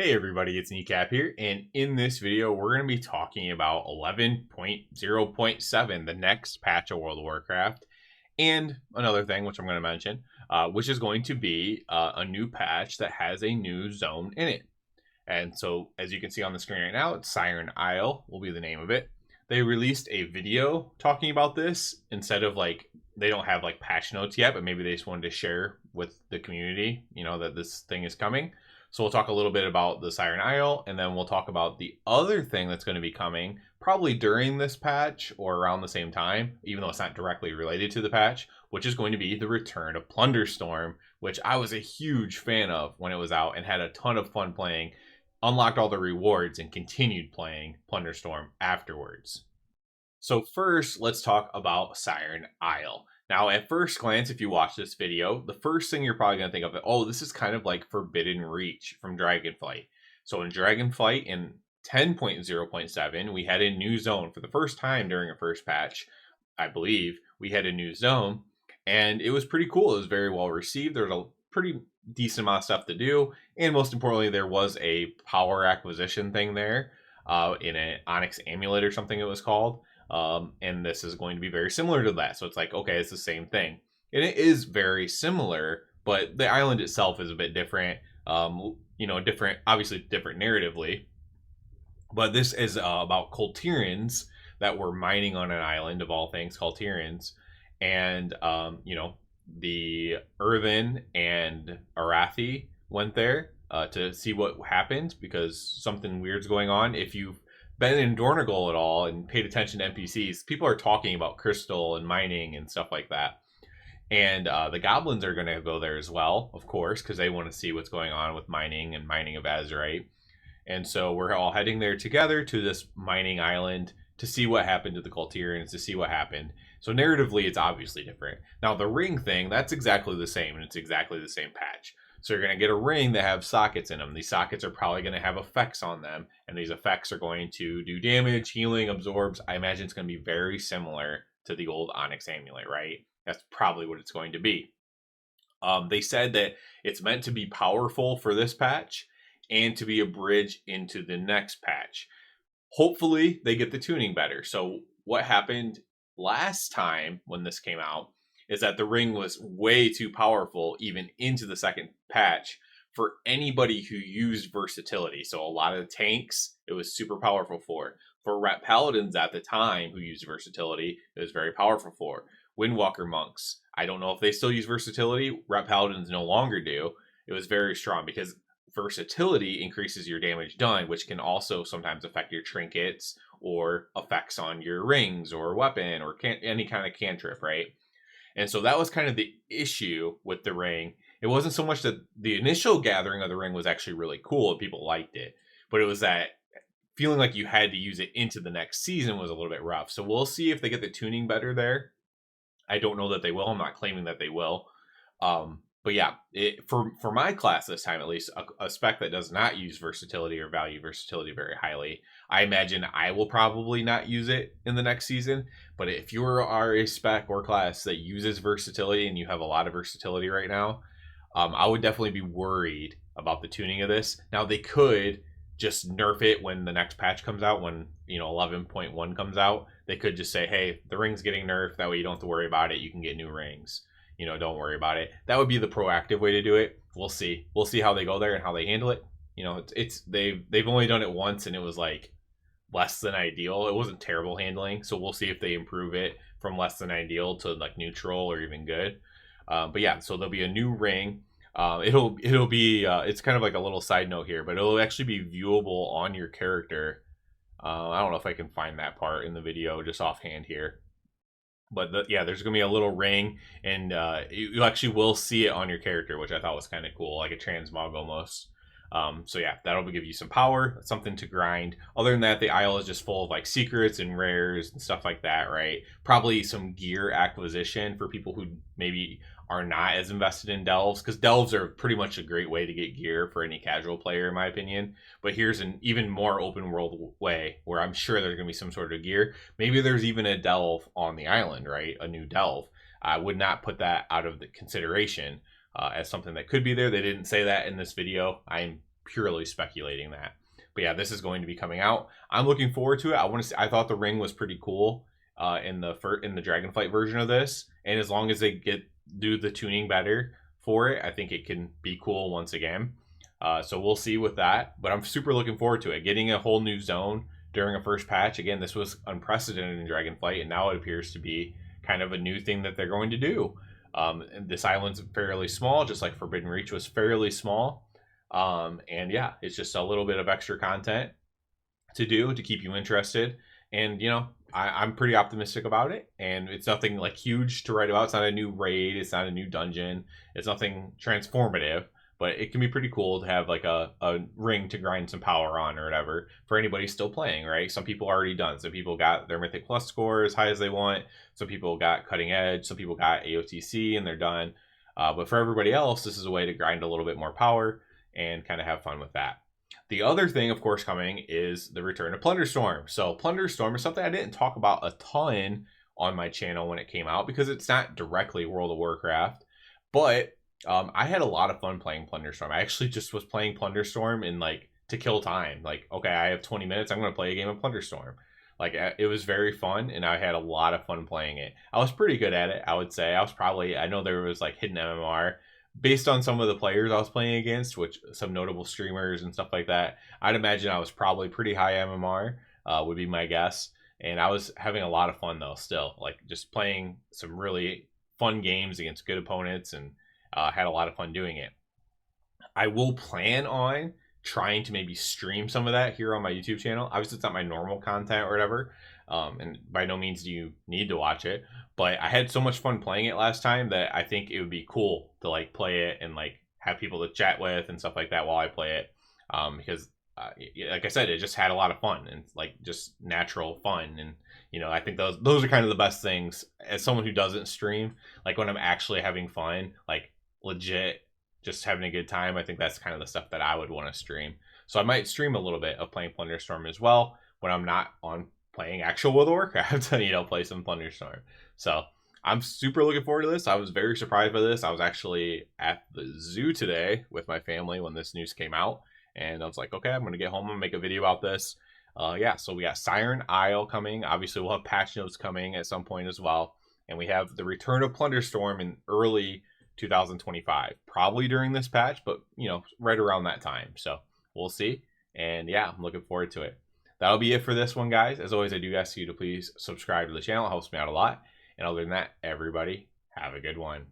Hey everybody, it's Kneecap here, and in this video we're going to be talking about 11.0.7, the next patch of World of Warcraft, and another thing which I'm going to mention, which is going to be a new patch that has a new zone in it. And so, as you can see on the screen right now, it's Siren Isle will be the name of it. They released a video talking about this instead of they don't have patch notes yet, but maybe they just wanted to share with the community, that this thing is coming. So we'll talk a little bit about the Siren Isle, and then we'll talk about the other thing that's going to be coming probably during this patch or around the same time, even though it's not directly related to the patch, which is going to be the return of Plunderstorm, which I was a huge fan of when it was out and had a ton of fun playing, unlocked all the rewards, and continued playing Plunderstorm afterwards. So first, let's talk about Siren Isle. Now, at first glance, if you watch this video, the first thing you're probably going to think of, oh, this is kind of like Forbidden Reach from Dragonflight. So in Dragonflight in 10.0.7, we had a new zone for the first time during a first patch. I believe we had a new zone, and it was pretty cool. It was very well received. There was a pretty decent amount of stuff to do, and most importantly, there was a power acquisition thing there in an Onyx Amulet or something it was called. And this is going to be very similar to that. So it's like, okay, it's the same thing. And it is very similar, but the island itself is a bit different. Different, obviously different narratively. But this is about Kultirans that were mining on an island, of all things, Kultirans. And, the Earthen and Arathi went there to see what happened because something weird's going on. If you've been in Dornegal at all and paid attention to NPCs, people are talking about crystal and mining and stuff like that. And the goblins are going to go there as well, of course, because they want to see what's going on with mining and mining of Azurite. And so we're all heading there together to this mining island to see what happened to the Kultirans, to see what happened. So narratively, it's obviously different. Now, the ring thing, that's exactly the same, and it's exactly the same patch. So you're going to get a ring that have sockets in them. These sockets are probably going to have effects on them, and these effects are going to do damage, healing, absorbs. I imagine it's going to be very similar to the old Onyx Amulet, right? That's probably what it's going to be. They said that it's meant to be powerful for this patch and to be a bridge into the next patch. Hopefully, they get the tuning better. So what happened last time when this came out is that the ring was way too powerful even into the second patch for anybody who used versatility. So a lot of the tanks, it was super powerful for. For Rat Paladins at the time who used versatility, it was very powerful for. Windwalker monks, I don't know if they still use versatility. Rat Paladins no longer do. It was very strong because versatility increases your damage done, which can also sometimes affect your trinkets or effects on your rings or weapon or any kind of cantrip, right? And so that was kind of the issue with the ring. It wasn't so much that the initial gathering of the ring was actually really cool and people liked it, but it was that feeling like you had to use it into the next season was a little bit rough. So we'll see if they get the tuning better there. I don't know that they will. I'm not claiming that they will. But yeah, for my class this time, at least, a spec that does not use versatility or value versatility very highly, I imagine I will probably not use it in the next season. But if you are a spec or class that uses versatility and you have a lot of versatility right now, I would definitely be worried about the tuning of this. Now, they could just nerf it when the next patch comes out, when 11.1 comes out. They could just say, hey, the ring's getting nerfed. That way you don't have to worry about it. You can get new rings. Don't worry about it. That would be the proactive way to do it. We'll see. We'll see how they go there and how they handle it. They've only done it once and it was like less than ideal. It wasn't terrible handling. So we'll see if they improve it from less than ideal to like neutral or even good. But yeah, so there'll be a new ring. It'll be it's kind of like a little side note here, but it'll actually be viewable on your character. I don't know if I can find that part in the video just offhand here. But there's going to be a little ring, and you actually will see it on your character, which I thought was kind of cool, like a transmog almost. So yeah, that'll give you some power, something to grind. Other than that, the Isle is just full of like secrets and rares and stuff like that, right? Probably some gear acquisition for people who maybe are not as invested in delves, because delves are pretty much a great way to get gear for any casual player, in my opinion. But here's an even more open world way where I'm sure there's going to be some sort of gear. Maybe there's even a delve on the island, right? A new delve. I would not put that out of the consideration as something that could be there. They didn't say that in this video. I'm purely speculating that. But yeah, this is going to be coming out. I'm looking forward to it. I want to see. I thought the ring was pretty cool in the Dragonflight version of this, and as long as they do the tuning better for it, I think it can be cool once again. So we'll see with that. But I'm super looking forward to it. Getting a whole new zone during a first patch. Again, this was unprecedented in Dragonflight, and now it appears to be kind of a new thing that they're going to do. And this island's fairly small, just like Forbidden Reach was fairly small. And yeah, it's just a little bit of extra content to do to keep you interested. And you know, I'm pretty optimistic about it. And it's nothing like huge to write about. It's not a new raid. It's not a new dungeon. It's nothing transformative. But it can be pretty cool to have like a ring to grind some power on or whatever for anybody still playing, right? Some people are already done. Some people got their Mythic Plus score as high as they want. Some people got Cutting Edge. Some people got AOTC and they're done. But for everybody else, this is a way to grind a little bit more power and kind of have fun with that. The other thing, of course, coming is the return of Plunderstorm. So Plunderstorm is something I didn't talk about a ton on my channel when it came out because it's not directly World of Warcraft, but I had a lot of fun playing Plunderstorm. I actually just was playing Plunderstorm in like to kill time. Like, okay, I have 20 minutes. I'm going to play a game of Plunderstorm. Like, it was very fun, and I had a lot of fun playing it. I was pretty good at it, I would say. I know there was like hidden MMR based on some of the players I was playing against, which some notable streamers and stuff like that. I'd imagine I was probably pretty high MMR, would be my guess. And I was having a lot of fun though, still, like just playing some really fun games against good opponents, and had a lot of fun doing it. I will plan on trying to maybe stream some of that here on my YouTube channel. Obviously, it's not my normal content or whatever, and by no means do you need to watch it. But I had so much fun playing it last time that I think it would be cool to like play it and like have people to chat with and stuff like that while I play it, because like I said, it just had a lot of fun and like just natural fun. And you know, I think those are kind of the best things as someone who doesn't stream. Like when I'm actually having fun, like legit just having a good time, I think that's kind of the stuff that I would want to stream. So I might stream a little bit of playing Plunderstorm as well when I'm not on playing actual World of Warcraft. You know, play some Plunderstorm. So I'm super looking forward to this. I was very surprised by this. I was actually at the zoo today with my family when this news came out, and I was like, okay, I'm gonna get home and make a video about this. Yeah, so we got Siren Isle coming. Obviously, we'll have patch notes coming at some point as well, and we have the return of Plunderstorm in early 2025, probably during this patch, but you know, right around that time. So we'll see. And yeah, I'm looking forward to it. That'll be it for this one, guys. As always, I do ask you to please subscribe to the channel. It helps me out a lot. And other than that, everybody, have a good one.